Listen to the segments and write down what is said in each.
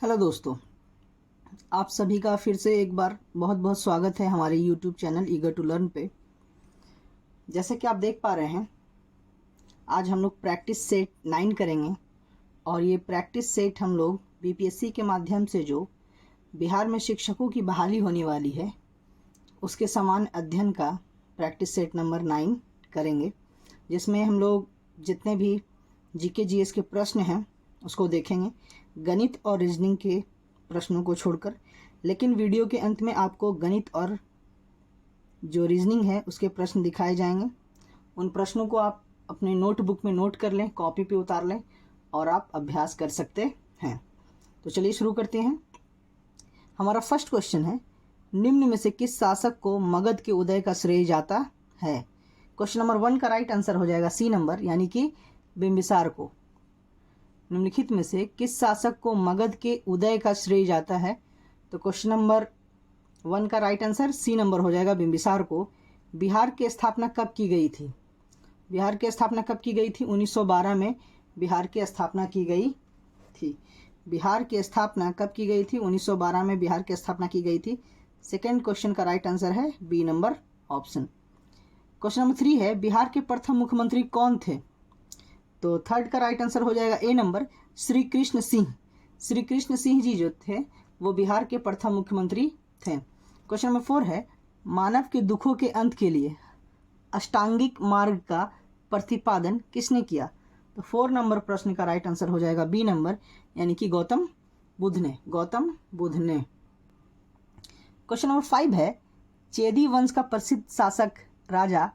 Hello दोस्तों, आप सभी का फिर से एक बार बहुत बहुत स्वागत है हमारे YouTube channel eager to learn पे। जैसे कि आप देख पा रहे हैं, आज हम लोग प्रैक्टिस सेट 9 करेंगे और ये प्रैक्टिस सेट हम लोग बीपीएससी के माध्यम से जो बिहार में शिक्षकों की बहाली होने वाली है उसके समान अध्ययन का प्रैक्टिस सेट नंबर 9 करेंगे, जिसमें हम लोग जितने भी जीके जीएस के प्रश्न हैं उसको देखेंगे, गणित और रीजनिंग के प्रश्नों को छोड़कर। लेकिन वीडियो के अंत में आपको गणित और जो रीजनिंग है उसके प्रश्न दिखाए जाएंगे। उन प्रश्नों को आप अपने नोटबुक में नोट कर लें, कॉपी पे उतार लें और आप अभ्यास कर सकते हैं। तो चलिए शुरू करते हैं। हमारा फर्स्ट क्वेश्चन है, निम्न में से किस शासक को मगध के उदय का श्रेय जाता है? क्वेश्चन नंबर 1 का राइट आंसर हो जाएगा सी नंबर, यानी कि बिंबिसार को। निम्नलिखित में से किस शासक को मगध के उदय का श्रेय जाता है? तो क्वेश्चन नंबर 1 का राइट आंसर सी नंबर हो जाएगा, बिंबिसार को। बिहार की स्थापना कब की गई थी? बिहार की स्थापना कब की गई थी? 1912 में बिहार की स्थापना की गई थी। बिहार की स्थापना कब की गई थी? 1912 में बिहार की स्थापना की गई थी। सेकेंड क्वेश्चन का राइट आंसर है B number option. Question number 3 है, बिहार के प्रथम मुख्यमंत्री कौन थे? तो थर्ड का राइट आंसर हो जाएगा ए नंबर, श्री कृष्ण सिंह। श्री कृष्ण सिंह जी जो थे वो बिहार के प्रथम मुख्यमंत्री थे। क्वेश्चन नंबर 4 है, मानव के दुखों के अंत के लिए अष्टांगिक मार्ग का प्रतिपादन किसने किया? तो 4 नंबर प्रश्न का राइट आंसर हो जाएगा बी नंबर, यानी कि गौतम बुद्ध ने। गौतम बुद्ध ने। क्वेश्चन नंबर 5 है, चेदी वंश का प्रसिद्ध शासक राजा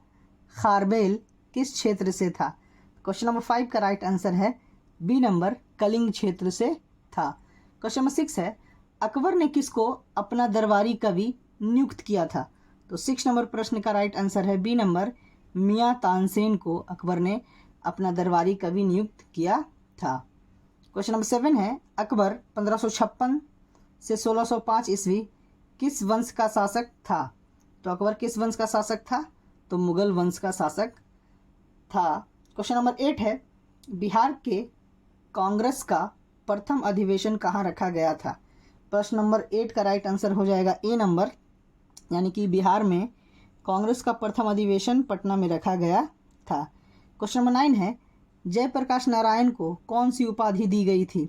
खारबेल किस क्षेत्र से था? क्वेश्चन नंबर 5 का राइट आंसर है बी नंबर, कलिंग क्षेत्र से था। क्वेश्चन नंबर 6 है, अकबर ने किसको अपना दरबारी कवि नियुक्त किया था? तो 6 नंबर प्रश्न का राइट आंसर है बी नंबर, मियाँ तानसेन को अकबर ने अपना दरबारी कवि नियुक्त किया था। क्वेश्चन नंबर 7 है, अकबर 1556 से 1605 ईस्वी किस वंश का शासक था? तो अकबर किस वंश का शासक था? तो मुगल वंश का शासक था। क्वेश्चन नंबर 8 है, बिहार के कांग्रेस का प्रथम अधिवेशन कहाँ रखा गया था? प्रश्न नंबर 8 का राइट आंसर हो जाएगा ए नंबर, यानी कि बिहार में कांग्रेस का प्रथम अधिवेशन पटना में रखा गया था। क्वेश्चन नंबर 9 है, जयप्रकाश नारायण को कौन सी उपाधि दी गई थी?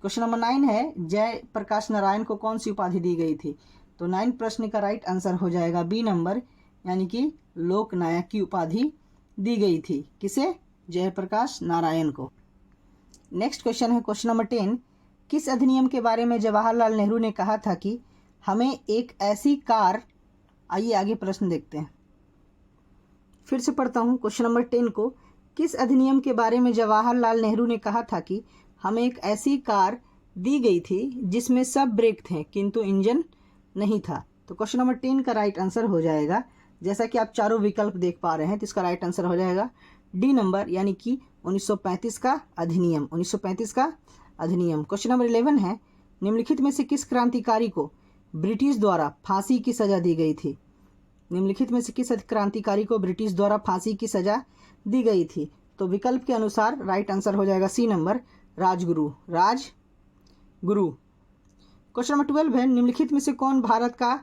क्वेश्चन नंबर 9 है, जयप्रकाश नारायण को कौन सी उपाधि दी गई थी? तो 9 प्रश्न का राइट आंसर हो जाएगा बी नंबर, यानी कि लोकनायक की उपाधि दी गई थी। किसे? जयप्रकाश नारायण को। नेक्स्ट क्वेश्चन है क्वेश्चन नंबर 10, किस अधिनियम के बारे में जवाहरलाल नेहरू ने कहा था कि हमें एक ऐसी कार, आइए आगे प्रश्न देखते हैं। फिर से पढ़ता हूँ क्वेश्चन नंबर 10 को, किस अधिनियम के बारे में जवाहरलाल नेहरू ने कहा था कि हमें एक ऐसी कार दी गई थी जिसमें सब ब्रेक थे किंतु इंजन नहीं था? तो क्वेश्चन नंबर 10 का राइट आंसर हो जाएगा, जैसा कि आप चारों विकल्प देख पा रहे हैं, तो इसका राइट आंसर हो जाएगा डी नंबर, यानी कि 1935 का अधिनियम। 1935 का अधिनियम। क्वेश्चन नंबर 11 है, निम्नलिखित में से किस क्रांतिकारी को ब्रिटिश द्वारा फांसी की सजा दी गई थी? निम्नलिखित में से किस क्रांतिकारी को ब्रिटिश द्वारा फांसी की सजा दी गई थी? तो विकल्प के अनुसार राइट आंसर हो जाएगा C number, Rajguru. Rajguru. Question number 12 है, निम्नलिखित में से कौन भारत का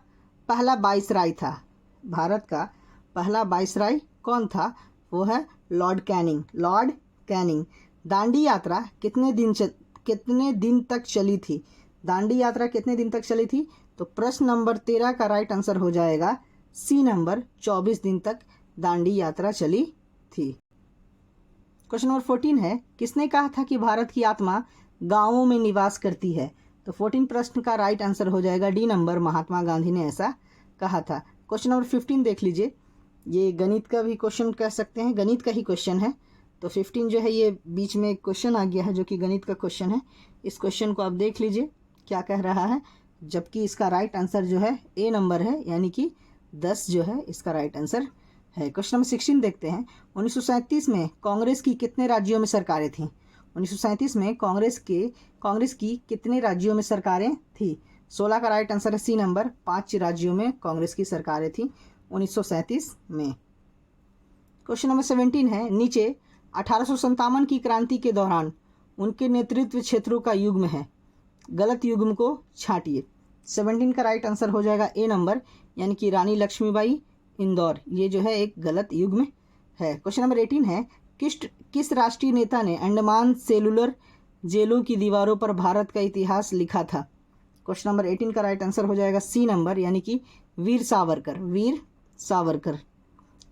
पहला वाइसराय था? भारत का पहला वाइसराय कौन था? वो है Lord Canning. Lord Canning. Dandi यात्रा कितने दिन तक चली थी? दांडी यात्रा कितने दिन तक चली थी? तो प्रश्न नंबर 13 का राइट आंसर हो जाएगा सी नंबर, 24 दिन तक दांडी यात्रा चली थी। क्वेश्चन नंबर 14 है, किसने कहा था कि भारत की आत्मा गांवों में निवास करती है? तो 14 प्रश्न का राइट आंसर हो जाएगा डी नंबर, महात्मा गांधी ने ऐसा कहा था। क्वेश्चन नंबर 15 देख लीजिए, ये गणित का भी क्वेश्चन कह सकते हैं, गणित का ही क्वेश्चन है। तो 15 जो है ये बीच में क्वेश्चन आ गया है जो कि गणित का क्वेश्चन है। इस क्वेश्चन को आप देख लीजिए क्या कह रहा है, जबकि इसका राइट आंसर जो है ए नंबर है, यानी कि 10 जो है इसका राइट आंसर है। क्वेश्चन नंबर 16 देखते हैं, 1937 में कांग्रेस की कितने राज्यों में सरकारें थीं? 1937 में कांग्रेस की कितने राज्यों में सरकारें थी? 16 का राइट आंसर है सी नंबर, 5 राज्यों में कांग्रेस की सरकारें थी 1937 में। क्वेश्चन नंबर 17 है, नीचे 1857 की क्रांति के दौरान उनके नेतृत्व क्षेत्रों का युग्म है। गलत युग्म को छांटिए। 17 का राइट आंसर हो जाएगा ए नंबर, यानी कि रानी लक्ष्मीबाई इंदौर, ये जो है एक गलत युग्म है। क्वेश्चन नंबर 18 है, किस राष्ट्रीय नेता ने अंडमान सेलुलर जेलों की दीवारों पर भारत का इतिहास लिखा था? क्वेश्चन नंबर 18 का राइट आंसर हो जाएगा सी नंबर, यानी कि वीर सावरकर, वीर सावरकर।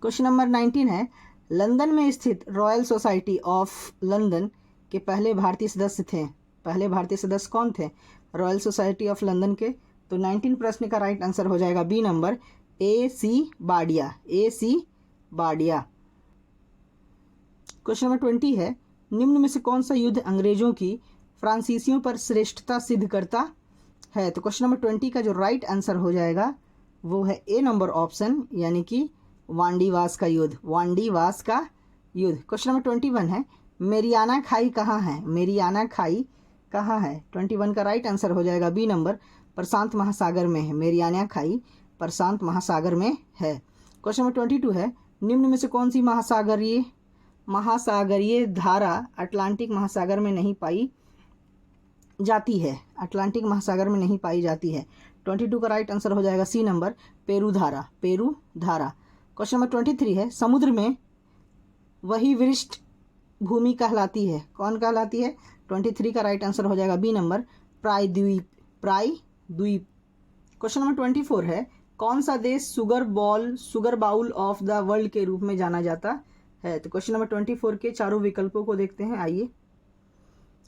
क्वेश्चन नंबर 19 है, लंदन में स्थित रॉयल सोसाइटी ऑफ लंदन के पहले भारतीय सदस्य थे। पहले भारतीय सदस्य कौन थे रॉयल सोसाइटी ऑफ लंदन के? तो 19 प्रश्न का राइट आंसर हो जाएगा बी नंबर, ए सी बाडिया, ए सी बाडिया। क्वेश्चन नंबर 20 है, निम्न में से कौन सा युद्ध अंग्रेजों की फ्रांसीसियों पर श्रेष्ठता सिद्ध करता है? तो क्वेश्चन नंबर 20 का जो राइट आंसर हो जाएगा वो है ए नंबर ऑप्शन, यानी कि वांडीवास का युद्ध, वांडीवास का युद्ध। क्वेश्चन नंबर 21 है, मेरियाना खाई कहाँ है? मेरियाना खाई कहाँ है? 21 का राइट आंसर हो जाएगा बी नंबर, प्रशांत महासागर में है। मेरियाना खाई प्रशांत महासागर में है। क्वेश्चन नंबर 22 है, निम्न में से कौन सी महासागरीय धारा अटलांटिक महासागर में नहीं पाई जाती है? अटलांटिक महासागर में नहीं पाई जाती है। 22 का राइट आंसर हो जाएगा सी नंबर, पेरू धारा, पेरू धारा। क्वेश्चन नंबर 23 है, समुद्र में वही वरिष्ठ भूमि कहलाती है, कौन कहलाती है? 23 का राइट आंसर हो जाएगा बी नंबर, प्रायद्वीप, प्रायद्वीप। क्वेश्चन नंबर 24 है, कौन सा देश sugar bowl of the world के रूप में जाना जाता है? तो क्वेश्चन नंबर 24 के चारों विकल्पों को देखते हैं, आइए।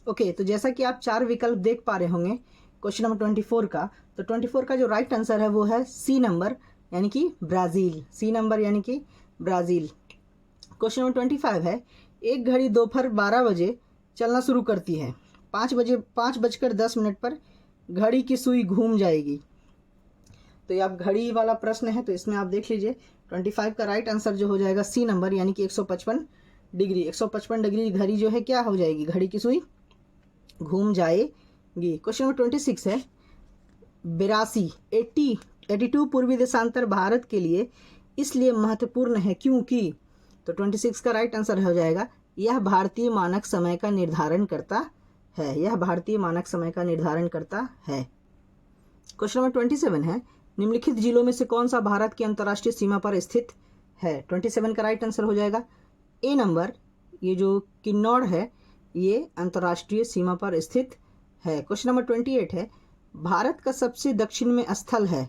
ओके, तो जैसा कि आप 4 विकल्प देख पा रहे होंगे क्वेश्चन नंबर 24 का, तो 24 का जो राइट आंसर है वो है सी नंबर, यानी कि ब्राज़ील, सी नंबर यानी कि ब्राज़ील। क्वेश्चन नंबर 25 है, एक घड़ी दोपहर 12 बजे चलना शुरू करती है, 5:10 पर घड़ी की सुई घूम जाएगी। तो ये आप घड़ी वाला प्रश्न है, तो इसमें आप देख लीजिए 25 का राइट आंसर जो हो जाएगा सी नंबर, यानी कि 155 डिग्री। 155 डिग्री घड़ी जो है क्या हो जाएगी? घड़ी की सुई घूम जाएगी। क्वेश्चन नंबर 26 है, 82 पूर्वी देशांतर भारत के लिए इसलिए महत्वपूर्ण है क्योंकि, तो 26 का राइट आंसर हो जाएगा, यह भारतीय मानक समय का निर्धारण करता है, यह भारतीय मानक समय का निर्धारण करता है। क्वेश्चन नंबर 27 है, निम्नलिखित जिलों में से कौन सा भारत की अंतर्राष्ट्रीय सीमा पर स्थित है? 27 का राइट आंसर हो जाएगा ए नंबर, ये जो किन्नौर है ये अंतर्राष्ट्रीय सीमा पर स्थित है। क्वेश्चन नंबर 28 है, भारत का सबसे दक्षिण में स्थल है,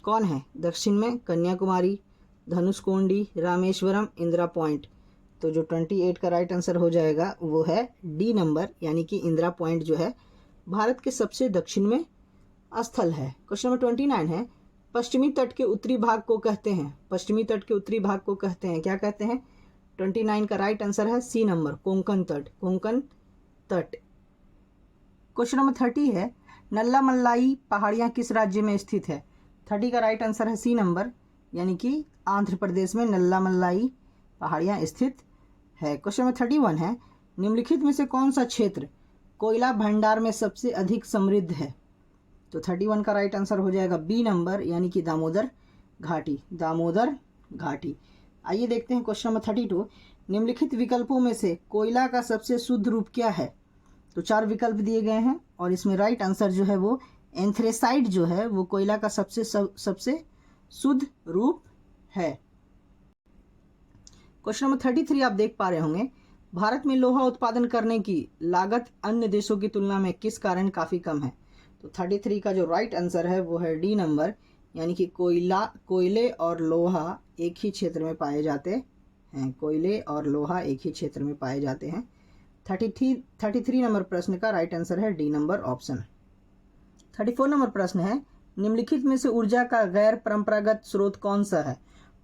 कौन है? दक्षिण में कन्याकुमारी, धनुषकोडी, रामेश्वरम, इंदिरा पॉइंट। तो जो 28 का राइट आंसर हो जाएगा वो है डी नंबर, यानी कि इंदिरा पॉइंट जो है भारत के सबसे दक्षिण में स्थल है। क्वेश्चन नंबर 29 है, पश्चिमी तट के उत्तरी भाग को कहते हैं, पश्चिमी तट के उत्तरी भाग को कहते हैं, क्या कहते हैं? 29 का राइट आंसर है सी नंबर, कोंकण तट, कोंकण तट। क्वेश्चन नंबर 30 है, नल्ला मल्लाई पहाड़ियाँ किस राज्य में स्थित है? 30 का राइट आंसर है सी नंबर, यानी कि आंध्र प्रदेश में नल्ला मल्लाई पहाड़ियाँ स्थित है। क्वेश्चन नंबर 31 है, निम्नलिखित में से कौन सा क्षेत्र कोयला भंडार में सबसे अधिक समृद्ध है? तो 31 का राइट आंसर हो जाएगा बी नंबर, यानी कि दामोदर घाटी, दामोदर घाटी। आइए देखते हैं क्वेश्चन नंबर 32, निम्नलिखित विकल्पों में से कोयला का सबसे शुद्ध रूप क्या है? तो 4 विकल्प दिए गए हैं और इसमें राइट आंसर जो है वो एंथ्रेसाइट जो है वो कोयला का सबसे शुद्ध रूप है। क्वेश्चन नंबर 33 आप देख पा रहे होंगे, भारत में लोहा उत्पादन करने की लागत अन्य देशों की तुलना में किस कारण काफ़ी कम है? तो 33 का जो राइट आंसर है वो है डी नंबर, यानी कि कोयले और लोहा एक ही क्षेत्र में पाए जाते हैं, कोयले और लोहा एक ही क्षेत्र में पाए जाते हैं। 33 नंबर प्रश्न का राइट आंसर है डी नंबर ऑप्शन। 34 नंबर प्रश्न है, निम्नलिखित में से ऊर्जा का गैर परंपरागत स्रोत कौन सा है?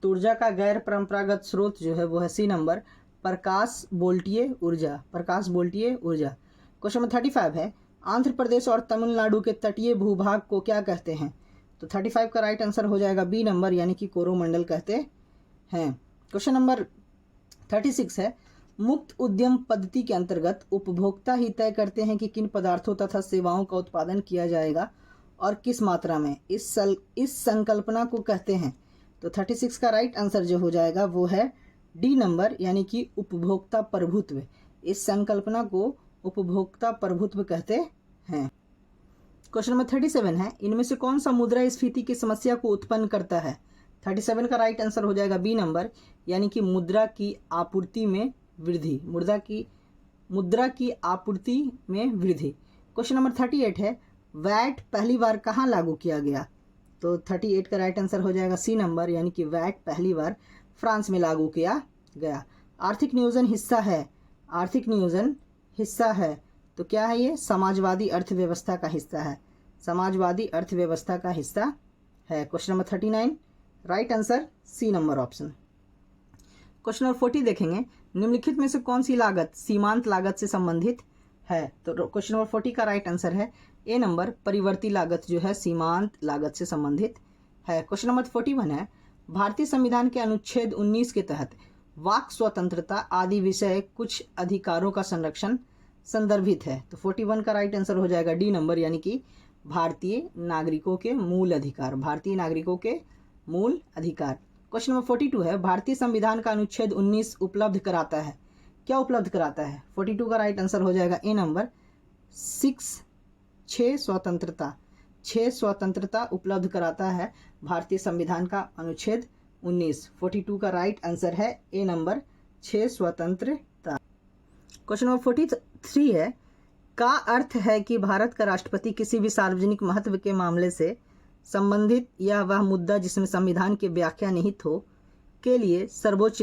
तो ऊर्जा का गैर परंपरागत स्रोत जो है वो है सी नंबर, प्रकाश वोल्टीय ऊर्जा, प्रकाश वोल्टीय ऊर्जा। क्वेश्चन नंबर 35 है, आंध्र प्रदेश और तमिलनाडु के तटीय भूभाग को क्या कहते हैं? तो 35 का राइट आंसर हो जाएगा बी नंबर, यानी कि कोरोमंडल कहते हैं। क्वेश्चन नंबर 36 है, मुक्त उद्यम पद्धति के अंतर्गत उपभोक्ता ही तय करते हैं कि किन पदार्थों तथा सेवाओं का उत्पादन किया जाएगा और किस मात्रा में, इस संकल्पना को कहते हैं। तो 36 का राइट आंसर जो हो जाएगा वो है डी नंबर, यानी कि उपभोक्ता प्रभुत्व। इस संकल्पना को उपभोक्ता प्रभुत्व कहते हैं। क्वेश्चन नंबर 37 है, इनमें से कौन सा मुद्रास्फीति की समस्या को उत्पन्न करता है? 37 का राइट आंसर हो जाएगा बी नंबर, यानी कि मुद्रा की आपूर्ति में वृद्धि। मुद्रा की आपूर्ति में वृद्धि। क्वेश्चन नंबर 38 है, वैट पहली बार कहाँ लागू किया गया? तो 38 का राइट आंसर हो जाएगा सी नंबर, यानी कि वैट पहली बार फ्रांस में लागू किया गया। आर्थिक नियोजन हिस्सा है, तो क्या है ये? समाजवादी अर्थव्यवस्था का हिस्सा है। समाजवादी अर्थव्यवस्था का हिस्सा है। Question number 39 right answer C number option. Question number 40 देखेंगे, निम्नलिखित में से कौन सी लागत सीमांत लागत से संबंधित है? तो क्वेश्चन नंबर 40 का राइट आंसर है ए नंबर, परिवर्ती लागत जो है सीमांत लागत से संबंधित है। क्वेश्चन नंबर 41 है, भारतीय संविधान के अनुच्छेद 19 के तहत वाक स्वतंत्रता आदि विषय कुछ अधिकारों का संरक्षण संदर्भित है। तो 41 का राइट आंसर हो जाएगा डी नंबर, यानी कि भारतीय नागरिकों के मूल अधिकार। क्वेश्चन नंबर 42 है, भारतीय संविधान का अनुच्छेद 19 उपलब्ध कराता है। क्या उपलब्ध कराता है? 42 का राइट आंसर हो जाएगा ए नंबर, 6 स्वतंत्रता उपलब्ध कराता है भारतीय संविधान का अनुच्छेद 19। 42 का राइट आंसर है ए नंबर, 6 स्वतंत्रता। क्वेश्चन नंबर 43 है, का अर्थ है कि भारत का राष्ट्रपति किसी भी सार्वजनिक महत्व के मामले से संबंधित या वह मुद्दा जिसमें संविधान की व्याख्या निहित हो के लिए सर्वोच्च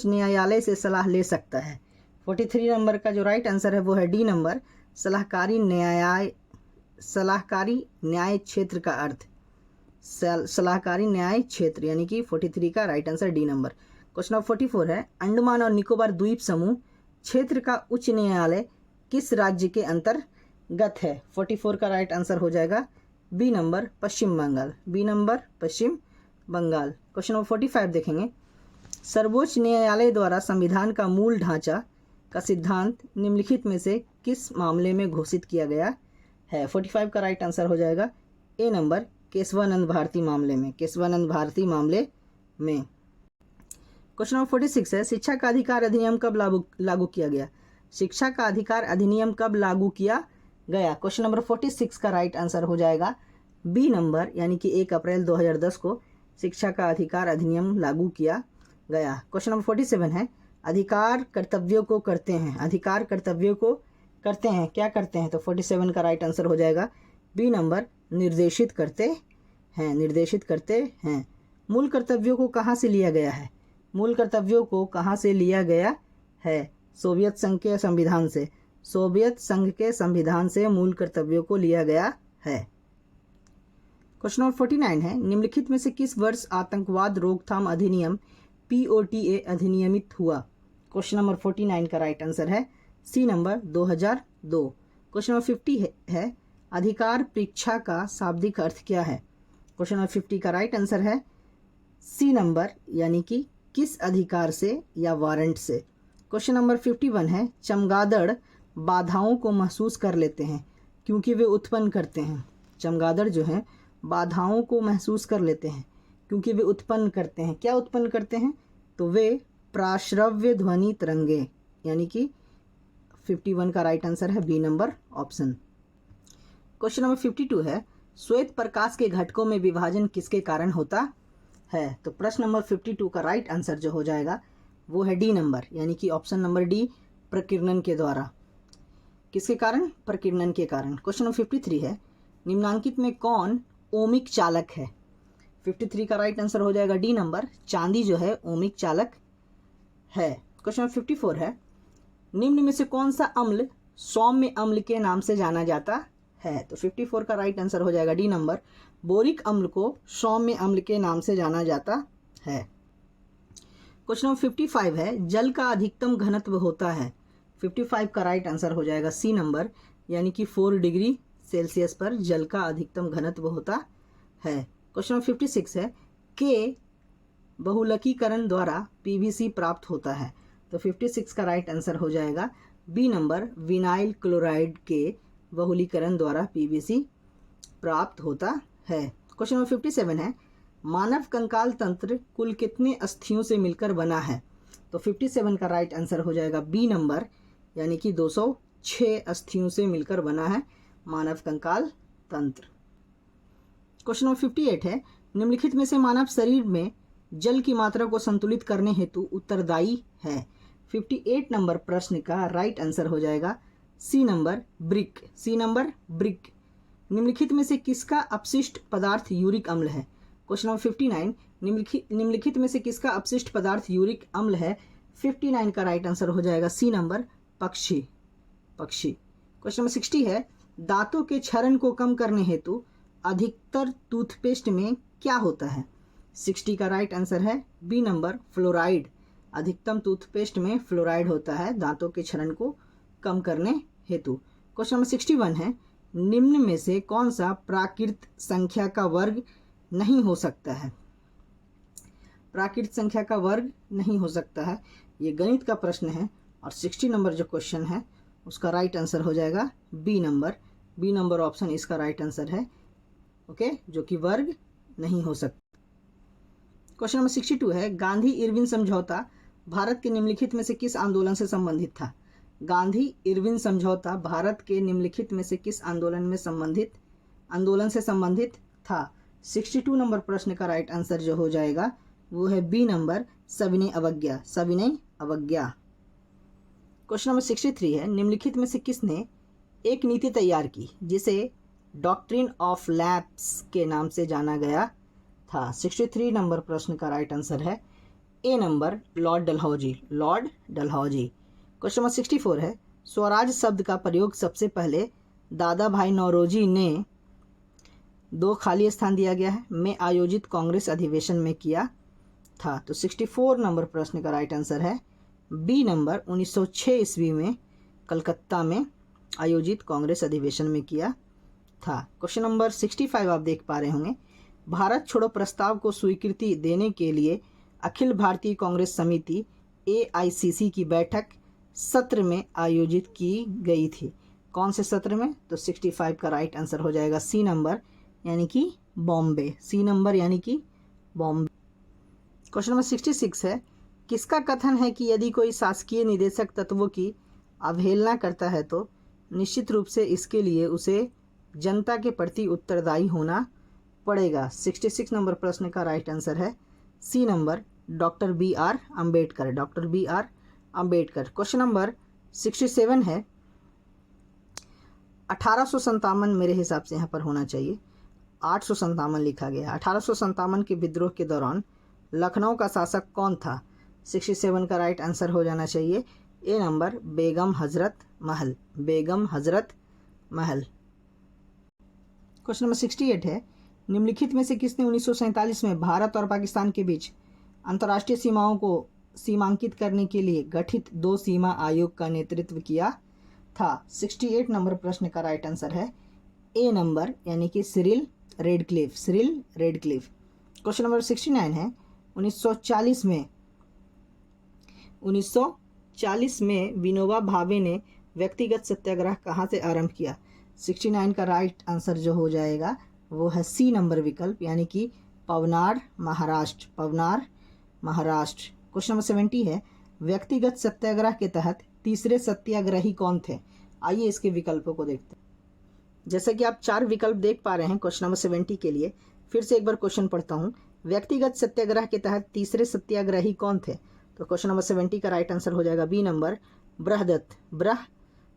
न्यायालय से सलाह ले सकता है। 43 नंबर का जो राइट आंसर है वो है डी नंबर, सलाहकारी न्याय क्षेत्र का अर्थ सलाहकारी न्याय क्षेत्र, यानी कि 43 का right answer D number. Question number 44 है, अंडमान और निकोबार द्वीप समूह क्षेत्र का उच्च न्यायालय किस राज्य के अंतर्गत है? 44 का राइट आंसर हो जाएगा बी नंबर, पश्चिम बंगाल। क्वेश्चन नंबर 45 देखेंगे, सर्वोच्च न्यायालय द्वारा संविधान का मूल ढांचा का सिद्धांत निम्नलिखित में से किस मामले में घोषित किया गया है? 45 का राइट आंसर हो जाएगा ए नंबर, केशवानंद भारती मामले में। क्वेश्चन नंबर 46 है, शिक्षा का अधिकार अधिनियम कब लागू किया गया? शिक्षा का अधिकार अधिनियम कब लागू किया गया? क्वेश्चन नंबर 46 का राइट आंसर हो जाएगा बी नंबर, यानी कि 1 अप्रैल 2010 को शिक्षा का अधिकार अधिनियम लागू किया गया। क्वेश्चन नंबर 47 है, अधिकार कर्तव्यों को करते हैं, क्या करते हैं? तो 47 का राइट आंसर हो जाएगा बी नंबर, निर्देशित करते हैं। मूल कर्तव्यों को कहाँ से लिया गया है? सोवियत संघ के संविधान से मूल कर्तव्यों को लिया गया है। क्वेश्चन नंबर 49 है, निम्नलिखित में से किस वर्ष आतंकवाद रोकथाम अधिनियम POTA अधिनियमित हुआ? क्वेश्चन नंबर 49 का राइट आंसर है सी नंबर, 2002। क्वेश्चन नंबर 50 है, अधिकार परीक्षा का शाब्दिक अर्थ क्या है? क्वेश्चन नंबर 50 का राइट आंसर है सी नंबर, यानी कि किस अधिकार से या वारंट से। क्वेश्चन नंबर 51 है, चमगादड़ बाधाओं को महसूस कर लेते हैं क्योंकि वे उत्पन्न करते हैं। चमगादड़ जो हैं बाधाओं को महसूस कर लेते हैं क्योंकि वे उत्पन्न करते हैं। क्या उत्पन्न करते हैं? तो वे प्राश्रव्य ध्वनि तरंगे, यानी कि 51 का राइट आंसर है B number option. Question number 52 है, श्वेत प्रकाश के घटकों में विभाजन किसके कारण होता है? तो प्रश्न नंबर 52 का राइट आंसर जो हो जाएगा वो है डी नंबर, यानी कि ऑप्शन नंबर डी, प्रकीर्णन के द्वारा। किसके कारण? प्रकीर्णन के कारण। क्वेश्चन नंबर 53 है, निम्नांकित में कौन ओमिक चालक है? 53 का राइट आंसर हो जाएगा डी नंबर, चांदी जो है ओमिक चालक है। क्वेश्चन नंबर 54 है, निम्न में से कौन सा अम्ल सौम्य अम्ल के नाम से जाना जाता है? तो 54 का राइट आंसर हो जाएगा डी नंबर, बोरिक अम्ल को सौम्य अम्ल के नाम से जाना जाता है। क्वेश्चन नंबर 55 है, जल का अधिकतम घनत्व होता है। 55 का राइट आंसर हो जाएगा सी नंबर, यानी कि 4 डिग्री सेल्सियस पर जल का अधिकतम घनत्व होता है। क्वेश्चन नंबर 56 है, के बहुलकीकरण द्वारा PVC प्राप्त होता है। तो 56 का राइट आंसर हो जाएगा बी नंबर, विनाइल क्लोराइड के बहुलीकरण द्वारा PVC प्राप्त होता है। क्वेश्चन नंबर 57 है, मानव कंकाल तंत्र कुल कितने अस्थियों से मिलकर बना है? तो 57 का राइट आंसर हो जाएगा बी नंबर, यानी कि 206 अस्थियों से मिलकर बना है मानव कंकाल तंत्र। क्वेश्चन नंबर 58 है, निम्नलिखित में से मानव शरीर में जल की मात्रा को संतुलित करने हेतु उत्तरदायी है। 58 नंबर प्रश्न का राइट आंसर हो जाएगा C number BRIC. C number BRIC. निम्नलिखित में से किसका अपशिष्ट पदार्थ यूरिक अम्ल है? क्वेश्चन नंबर 59, निम्नलिखित में से किसका अपशिष्ट पदार्थ यूरिक अम्ल है? 59 का राइट आंसर हो जाएगा सी नंबर पक्षी। क्वेश्चन नंबर 60 है, दांतों के क्षरण को कम करने हेतु अधिकतर टूथपेस्ट में क्या होता है? 60 का राइट आंसर है बी नंबर फ्लोराइड। अधिकतम टूथपेस्ट में फ्लोराइड होता है दांतों के क्षरण को कम करने हेतु। क्वेश्चन नंबर 61 है, निम्न में से कौन सा प्राकृत संख्या का वर्ग नहीं हो सकता है? प्राकृत संख्या का वर्ग नहीं हो सकता है, ये गणित का प्रश्न है और 60 नंबर जो क्वेश्चन है उसका राइट आंसर हो जाएगा बी नंबर ऑप्शन इसका राइट आंसर है, ओके, जो कि वर्ग नहीं हो सकता। क्वेश्चन नंबर 62 है, गांधी इरविन समझौता भारत के निम्नलिखित में से किस आंदोलन से संबंधित था? गांधी इरविन समझौता भारत के निम्नलिखित में से किस आंदोलन से संबंधित था? 62 नंबर प्रश्न का राइट आंसर जो हो जाएगा वो है बी नंबर सविनय अवज्ञा। क्वेश्चन नंबर 63 है, निम्नलिखित में से किसने एक नीति तैयार की जिसे डॉक्ट्रिन ऑफ लैप्स के नाम से जाना गया था? 63 नंबर प्रश्न का राइट आंसर है A number Lord Dalhousie. Question number 64 है, स्वराज शब्द का प्रयोग सबसे पहले दादा भाई नौरोजी ने 2 खाली स्थान दिया गया है में आयोजित कांग्रेस अधिवेशन में किया था। तो 64 नंबर प्रश्न का राइट आंसर है बी नंबर 1906 ईस्वी में कलकत्ता में आयोजित कांग्रेस अधिवेशन में किया था। क्वेश्चन नंबर 65 आप देख पा रहे होंगे, भारत छोड़ो प्रस्ताव को स्वीकृति देने के लिए अखिल भारतीय कांग्रेस समिति AICC की बैठक सत्र में आयोजित की गई थी। कौन से सत्र में? तो 65 का राइट आंसर हो जाएगा सी नंबर यानी कि बॉम्बे। क्वेश्चन नंबर 66 है, किसका कथन है कि यदि कोई शासकीय निदेशक तत्वों की अवहेलना करता है तो निश्चित रूप से इसके लिए उसे जनता के प्रति उत्तरदायी होना पड़ेगा? 66 नंबर प्रश्न का राइट आंसर है C number doctor BR Ambedkar. Question number 67 है, 1857 मेरे हिसाब से यहाँ पर होना चाहिए, 857 लिखा गया। 1857 के विद्रोह के दौरान लखनऊ का शासक कौन था? 67 का राइट आंसर हो जाना चाहिए ए number Begum Hazrat Mahal. Question number 68 है, निम्नलिखित में से किसने 1947 में भारत और पाकिस्तान के बीच अंतर्राष्ट्रीय सीमाओं को सीमांकित करने के लिए गठित 2 सीमा आयोग का नेतृत्व किया था? 68 नंबर प्रश्न का राइट आंसर है ए नंबर यानी कि सिरिल रेडक्लिफ। क्वेश्चन नंबर 69 है, 1940 में विनोबा भावे ने व्यक्तिगत सत्याग्रह कहाँ से आरंभ किया? 69 का राइट आंसर जो हो जाएगा वो है सी नंबर विकल्प यानी कि पवनार महाराष्ट्र। क्वेश्चन नंबर 70 है, व्यक्तिगत सत्याग्रह के तहत तीसरे सत्याग्रही कौन थे? आइए इसके विकल्पों को देखते हैं। जैसा कि आप 4 विकल्प देख पा रहे हैं क्वेश्चन नंबर 70 के लिए, फिर से एक बार क्वेश्चन पढ़ता हूँ। व्यक्तिगत सत्याग्रह के तहत तीसरे सत्याग्रही कौन थे? तो क्वेश्चन नंबर 70 का राइट आंसर हो जाएगा B number Brihadatta.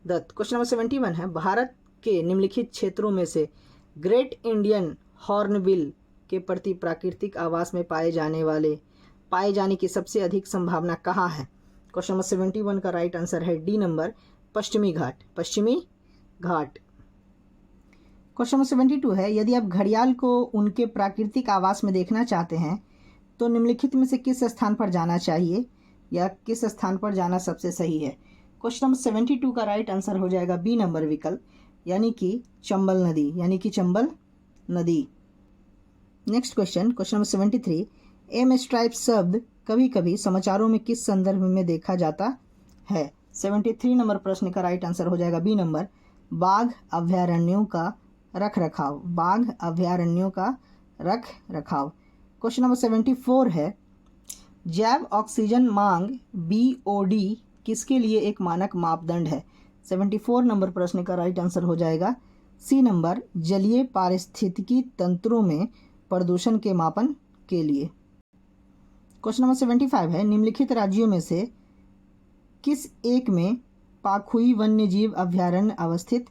Question number 71 है, भारत के निम्नलिखित क्षेत्रों में से ग्रेट इंडियन हॉर्नबिल के प्रति प्राकृतिक आवास में पाए जाने की सबसे अधिक संभावना कहाँ है? क्वेश्चन नंबर 71 का राइट आंसर है डी नंबर पश्चिमी घाट। क्वेश्चन नंबर 72 है, यदि आप घड़ियाल को उनके प्राकृतिक आवास में देखना चाहते हैं तो निम्नलिखित में से किस स्थान पर जाना चाहिए या किस स्थान पर जाना सबसे सही है? क्वेश्चन नंबर 72 का राइट आंसर हो जाएगा बी नंबर विकल्प यानी कि चंबल नदी। Next question number 73, M stripe शब्द कभी कभी समाचारों में किस संदर्भ में देखा जाता है? 73 नंबर प्रश्न का राइट आंसर हो जाएगा बी नंबर बाघ अभयारण्यों का रखरखाव। क्वेश्चन नंबर 74 है, जैव ऑक्सीजन मांग BOD किसके लिए एक मानक मापदंड है? 74 नंबर प्रश्न का राइट आंसर हो जाएगा सी नंबर जलीय पारिस्थितिकी तंत्रों में प्रदूषण के मापन के लिए। क्वेश्चन नंबर 75 है, निम्नलिखित राज्यों में से किस एक में पाखुई वन्यजीव अभयारण्य अवस्थित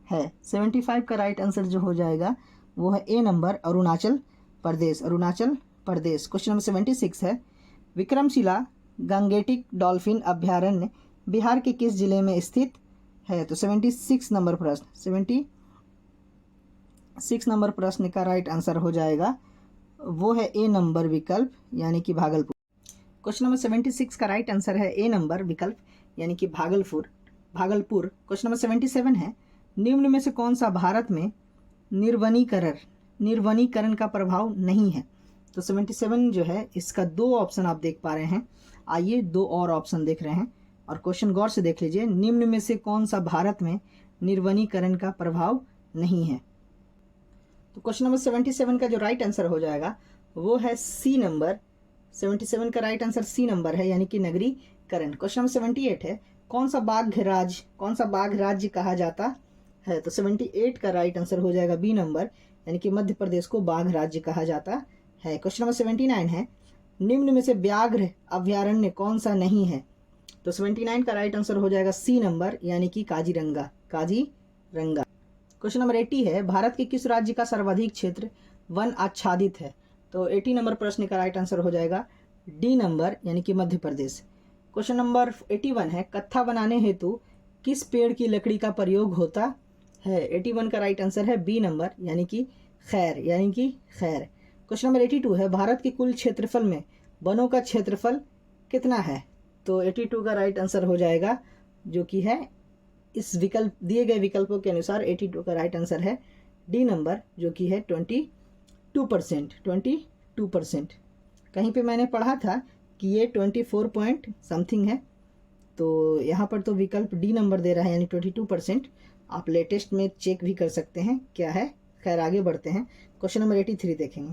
है। 75 का राइट आंसर जो हो जाएगा वो है A number Arunachal Pradesh, Arunachal Pradesh. Question number 76 है, विक्रमशिला गंगेटिक डॉल्फिन अभयारण्य बिहार के किस जिले में स्थित है। तो 76 नंबर प्रश्न, 76 नंबर प्रश्न का राइट आंसर हो जाएगा वो है ए नंबर विकल्प यानी कि भागलपुर। क्वेश्चन नंबर 76 का राइट आंसर है ए नंबर विकल्प यानी कि भागलपुर। क्वेश्चन नंबर 77 है, निम्न में से कौन सा भारत में निर्वनीकरण का प्रभाव नहीं है। तो 77 जो है इसका दो ऑप्शन आप देख पा रहे हैं। आइए दो और ऑप्शन देख रहे हैं और क्वेश्चन गौर से देख लीजिए, निम्न में से कौन सा भारत में निर्वनीकरण का प्रभाव नहीं है। तो क्वेश्चन नंबर 77 का जो राइट आंसर हो जाएगा वो है सी नंबर, 77 का राइट आंसर सी नंबर है यानी कि नगरीकरण। क्वेश्चन नंबर 78 है, कौन सा बाघ राज्य कहा जाता है। तो 78 का राइट आंसर हो जाएगा बी नंबर यानी कि मध्य प्रदेश को बाघ राज्य कहा जाता है। क्वेश्चन नंबर 79 है, निम्न में से व्याघ्र अभयारण्य कौन सा नहीं है। तो 79 का राइट आंसर हो जाएगा सी नंबर यानी कि काजीरंगा। क्वेश्चन नंबर 80 है, भारत के किस राज्य का सर्वाधिक क्षेत्र वन आच्छादित है। तो 80 नंबर प्रश्न का राइट आंसर हो जाएगा डी नंबर यानी कि मध्य प्रदेश। क्वेश्चन नंबर 81 है, कत्था बनाने हेतु किस पेड़ की लकड़ी का प्रयोग होता है। 81 का राइट आंसर है बी नंबर यानी कि खैर। क्वेश्चन नंबर 82 है, भारत के कुल क्षेत्रफल में वनों का क्षेत्रफल कितना है। तो 82 का राइट आंसर हो जाएगा जो कि है इस विकल्प दिए गए विकल्पों के अनुसार 82 का राइट आंसर है डी नंबर जो कि है 22%। कहीं पे मैंने पढ़ा था कि ये 24 पॉइंट समथिंग है, तो यहाँ पर तो विकल्प डी नंबर दे रहा है यानी 22%। आप लेटेस्ट में चेक भी कर सकते हैं क्या है। खैर आगे बढ़ते हैं, क्वेश्चन नंबर 83 देखेंगे।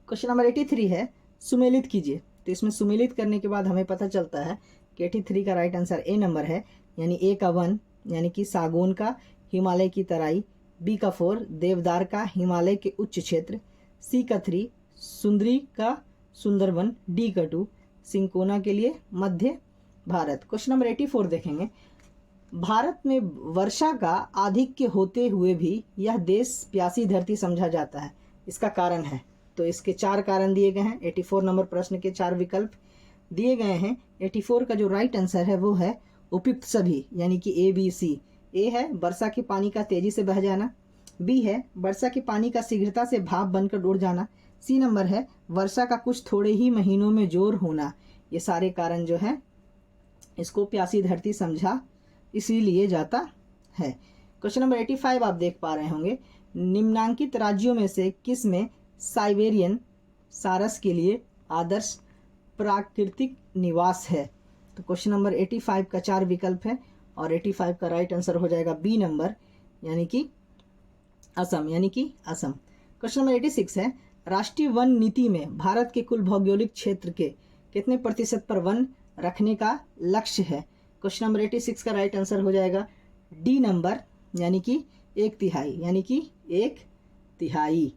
क्वेश्चन नंबर 83 है, सुमेलित कीजिए। तो इसमें सुमेलित करने के बाद हमें पता चलता है कि 83 का राइट आंसर ए नंबर है यानी ए का वन यानी कि सागौन का हिमालय की तराई, बी का 4 देवदार का हिमालय के उच्च क्षेत्र, सी का 3 सुंदरी का सुंदरवन, डी का 2 सिंकोना के लिए मध्य भारत। क्वेश्चन नंबर 84 देखेंगे, भारत में वर्षा का आधिक्य होते हुए भी यह देश प्यासी धरती समझा जाता है, इसका कारण है। तो इसके 4 कारण दिए गए हैं। 84 नंबर प्रश्न के 4 विकल्प दिए गए हैं। 84 का जो राइट आंसर है वो है उपयुक्त सभी यानी कि ए बी सी। ए है वर्षा के पानी का तेजी से बह जाना, बी है वर्षा के पानी का शीघ्रता से भाप बनकर उड़ जाना, सी नंबर है वर्षा का कुछ थोड़े ही महीनों में जोर होना। ये सारे कारण जो है इसको प्यासी धरती समझा इसीलिए जाता है। क्वेश्चन नंबर 85 आप देख पा रहे होंगे, निम्नांकित राज्यों में से किस में साइबेरियन सारस के लिए आदर्श प्राकृतिक निवास है। तो क्वेश्चन नंबर 85 का 4 विकल्प है और 85 का राइट आंसर हो जाएगा बी नंबर यानी कि असम। क्वेश्चन नंबर 86 है, राष्ट्रीय वन नीति में भारत के कुल भौगोलिक क्षेत्र के कितने प्रतिशत पर वन रखने का लक्ष्य है। क्वेश्चन नंबर 86 का राइट आंसर हो जाएगा डी नंबर यानी कि 1/3।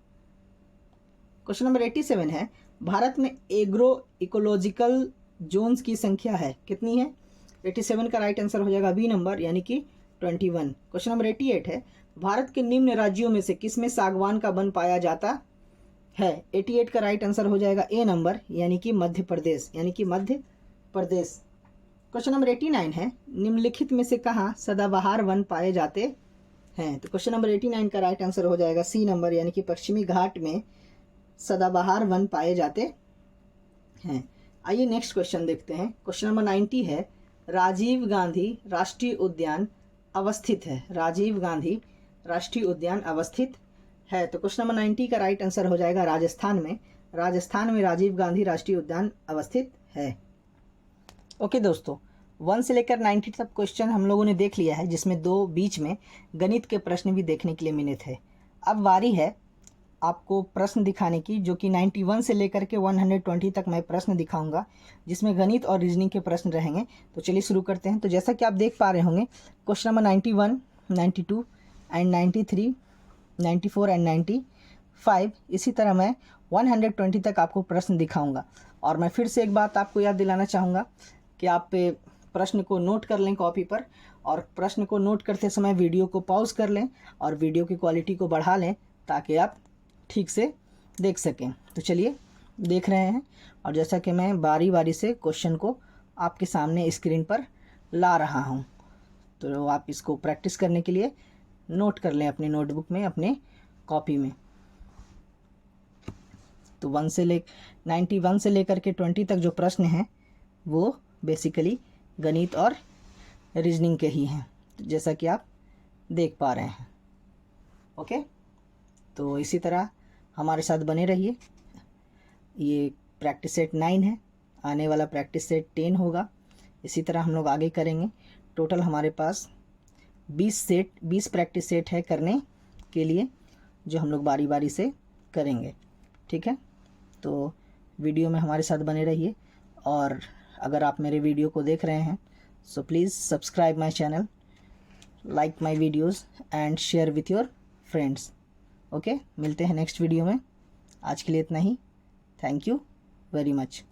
क्वेश्चन नंबर 87 है, भारत में एग्रो इकोलॉजिकल जोन्स की संख्या है कितनी है। 87 का राइट आंसर हो जाएगा बी नंबर यानी कि 21। क्वेश्चन नंबर 88 है, भारत के निम्न राज्यों में से किसमें सागवान का वन पाया जाता है। 88 का राइट आंसर हो जाएगा ए नंबर यानी कि मध्य प्रदेश। क्वेश्चन नंबर 89 है, निम्नलिखित में से कहाँ सदाबहार वन पाए जाते हैं। तो क्वेश्चन नंबर 89 का राइट आंसर हो जाएगा सी नंबर यानी कि पश्चिमी घाट में सदाबहार वन पाए जाते हैं। आइए नेक्स्ट क्वेश्चन देखते हैं। क्वेश्चन नंबर 90 है, राजीव गांधी राष्ट्रीय उद्यान अवस्थित है। राजीव गांधी राष्ट्रीय उद्यान अवस्थित है। तो क्वेश्चन नंबर 90 का राइट आंसर हो जाएगा राजस्थान में राजीव गांधी राष्ट्रीय उद्यान अवस्थित है। ओके दोस्तों, 1 से लेकर 90 तक क्वेश्चन हम लोगों ने देख लिया है, जिसमें 2 बीच में गणित के प्रश्न भी देखने के लिए मिले थे। अब बारी है आपको प्रश्न दिखाने की, जो कि 91 से लेकर के 120 तक मैं प्रश्न दिखाऊंगा, जिसमें गणित और रीजनिंग के प्रश्न रहेंगे। तो चलिए शुरू करते हैं। तो जैसा कि आप देख पा रहे होंगे, क्वेश्चन नंबर 91, 92 एंड 93, 94 एंड 95। इसी तरह मैं 120 तक आपको प्रश्न दिखाऊंगा। और मैं फिर से एक बात आपको याद दिलाना चाहूँगा कि आप प्रश्न को नोट कर लें कॉपी पर, और प्रश्न को नोट करते समय वीडियो को पॉज कर लें और वीडियो की क्वालिटी को बढ़ा लें ताकि आप ठीक से देख सकें। तो चलिए देख रहे हैं, और जैसा कि मैं बारी बारी से क्वेश्चन को आपके सामने स्क्रीन पर ला रहा हूं, तो आप इसको प्रैक्टिस करने के लिए नोट कर लें अपनी नोटबुक में, अपने कॉपी में। तो 91 से लेकर के 20 तक जो प्रश्न हैं वो बेसिकली गणित और रीजनिंग के ही हैं, जैसा कि आप देख पा रहे हैं। ओके, तो इसी तरह हमारे साथ बने रहिए। ये प्रैक्टिस सेट 9 है, आने वाला प्रैक्टिस सेट 10 होगा। इसी तरह हम लोग आगे करेंगे। टोटल हमारे पास 20 प्रैक्टिस सेट है करने के लिए, जो हम लोग बारी बारी से करेंगे। ठीक है, तो वीडियो में हमारे साथ बने रहिए। और अगर आप मेरे वीडियो को देख रहे हैं so please subscribe my channel, like my videos and share with your friends. Okay, मिलते हैं नेक्स्ट वीडियो में। आज के लिए इतना ही। Thank you very much.